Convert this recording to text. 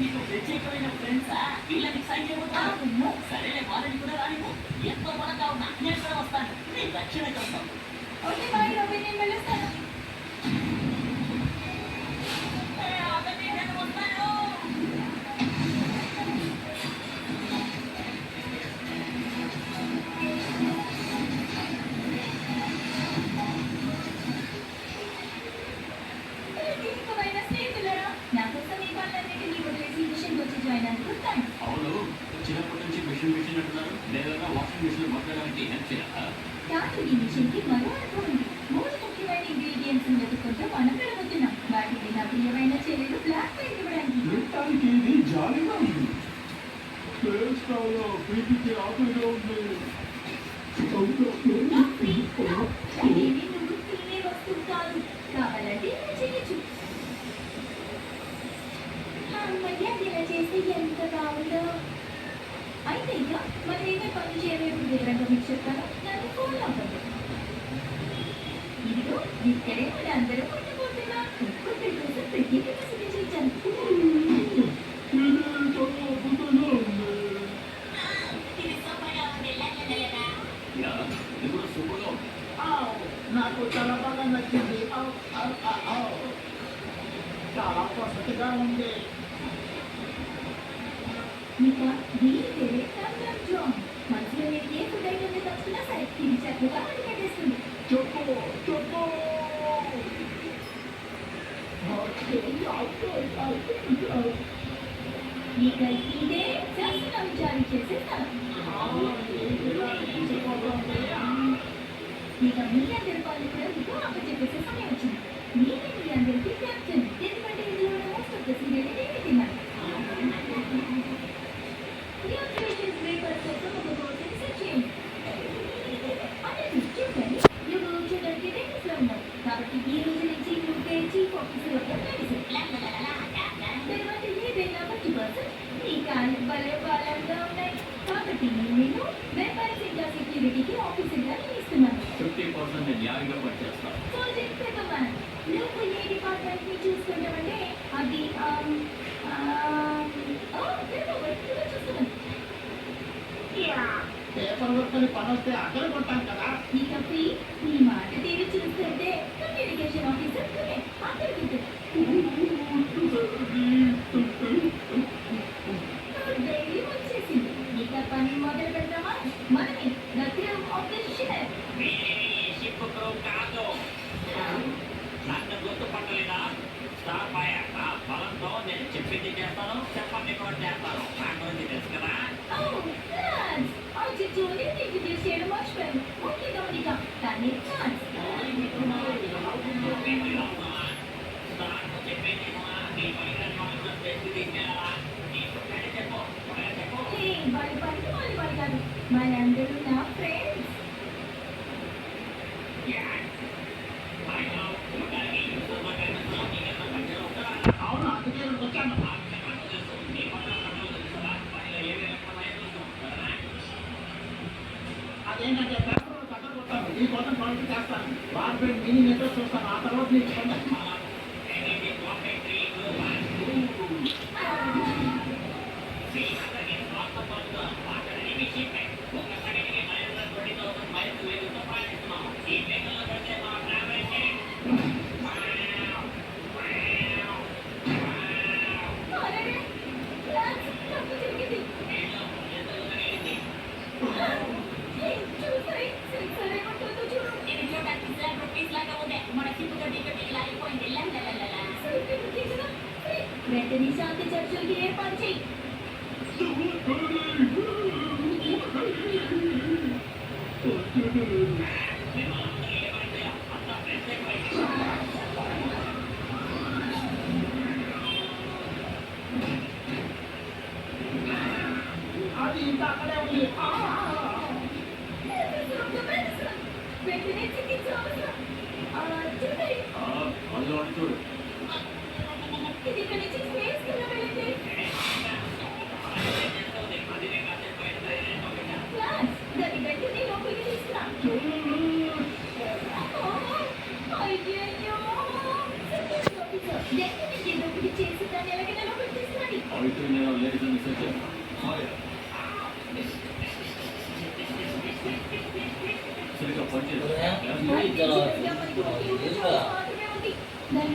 నీకు ప్రత్యేకమైన ఫ్రెండ్సా వీళ్ళని సైన్ చేయబోతున్నా సరేలే వాళ్ళని కూడా రానివ్వు ఎంతో పడంగా ఉన్నా నేను కూడా వస్తాను నీ దక్షిణ కోసం ఓకే బాయ్ రవి నేను వెళ్ళొస్తాను అవును చిన్నప్పటి నుంచి మిషన్ మిషన్ అంటున్నారు లేదా వాషింగ్ మిషన్ మాట్లాడడానికి హెల్ప్ చేయాలా కాదు ఈ మిషన్కి మరో అనుభవం ఉంది మూడు ముఖ్యమైన ఇంగ్రీడియంట్స్ వెతుక్కుంటూ మనం వెళ్ళబోతున్నాం వాటిని నా ప్రియమైన చెల్లెలు బ్లాక్ పెయింట్ ఇవ్వడానికి చూడటానికి ఇది జాలీగా ఉంది టేస్ట్ చాలా ప్రీతికి ఆకులుగా ఉంది అదేమి నువ్వు తినే వస్తువు కాదు కావాలంటే ఇలా చేయొచ్చు అమ్మయ్య ఇలా చేస్తే ఎంత బాగుందో అయితే ఇక మనం ఏమే పనులు చేయలేదు వివరంగా మీకు చెప్తాను నన్ను ఫోన్ అవ్వండి ఇదిగో ఇక్కడే మన అందరూ పట్టుకుంటున్నా ఒక్కొక్కరి కోసం ప్రత్యేక రెసిపీ చేశాను ఇప్పుడు సూపర్గా ఉంది నాకు చాలా బాగా నచ్చింది చాలా వసతిగా ఉంది ఇంకా దీని పేరే టమ్టమ్ జామ్ మనసులో నేను ఏ ఫుడ్ ఐటమ్ తప్పుకున్నా సరే ఇది చక్కగా అది పెట్టేస్తుంది చెప్పు చెప్పు ఇక ఇదే శాస్త్రం జారీ చేసేస్తాను ఇక మీ అందరి పనులు కూడా మీకు అప్పచెప్పేసే సమయం వచ్చింది నేనే మీ అందరికీ కెప్టెన్ ఎందుకంటే ఇందులో మోస్ట్ ఆఫ్ ద సీరియల్ నేనే తిన్నాను మీ ఆపరేషన్స్ పేపర్ కోసం ఒక కోర్సుని సెట్ చేయండి అదే చూడండి నువ్వు చూడడానికి రేంజ్లో ఉన్నావు కాబట్టి ఈ రోజు నుంచి నువ్వు చీఫ్ ఆఫీసర్గా తర్వాత ఏదైనా 50% నీ కాళ్ళు భలే బలంగా ఉన్నాయి కాబట్టి నేను వెపన్స్ ఇంకా సెక్యూరిటీకి ఆఫీసర్గా నియమిస్తున్నాను 50% నేను న్యాయంగా పనిచేస్తాను ప్రాజెక్ట్ పెద్దమ్మాన్ నువ్వు ఏ డిపార్ట్మెంట్ ని చూసుకుంటావంటే అది చూస్తున్నాను పేపర్ వర్క్ అని పని వస్తే అక్కడ కొట్టాను కదా ఇక ఫ్రీ నీ మాట తీరు చూస్తుంటే కమ్యూనికేషన్ ఆఫీసర్ అందరికీ డైలీ వచ్చేసింది ఇక పని మొదలు పెడతామా మనమే దగ్గర ఆఫీసర్ షిప్ కాదు నన్ను గుర్తుపట్టలేదా స్టాప్ అయ్యాక బలంతో నేను చెప్పింది చేస్తాను చెప్పండి కూడా చేస్తాను నా గురించి తెలుసు కదా జోలి ఇంట్రడ్యూస్ చేయడం మర్చిపోయాను ఓకే గమనిక కానీ ఛాన్స్ వాడి పనికి వాళ్ళు పడతారు మనందరూ నా ఫ్రెండ్స్ అవును అందుకే వచ్చాను అదేంటంటే పేపర్ కట్ట కొట్టాను ఈ కోసం పనులు చేస్తాను వార్పెట్ మీనింగ్ ఏంటో చూస్తాను ఆ తర్వాత నీకు వెంటనే శాంతి చర్చలకి ఏర్పాటు చేయి అది ఇంకా అక్కడే ఉంది వెంటనే చికిత్స అవసరం చూడు ఇది ఇక్కడ నుంచి స్పేస్ కింద వెళ్ళింది క్లాస్ దాని వెంటనే లోపలికి తీసుకురా అయ్యో ఏదో ఒకటి చేసి దాన్ని ఎలాగైనా లోపలికి తీసుకురండి. అయితే నేను లేదని సత్యం సరిగ్గా పనిచేస్తాను మనకి ఒకే ఒక ఛాన్స్ మాత్రమే ఉంది. దాన్ని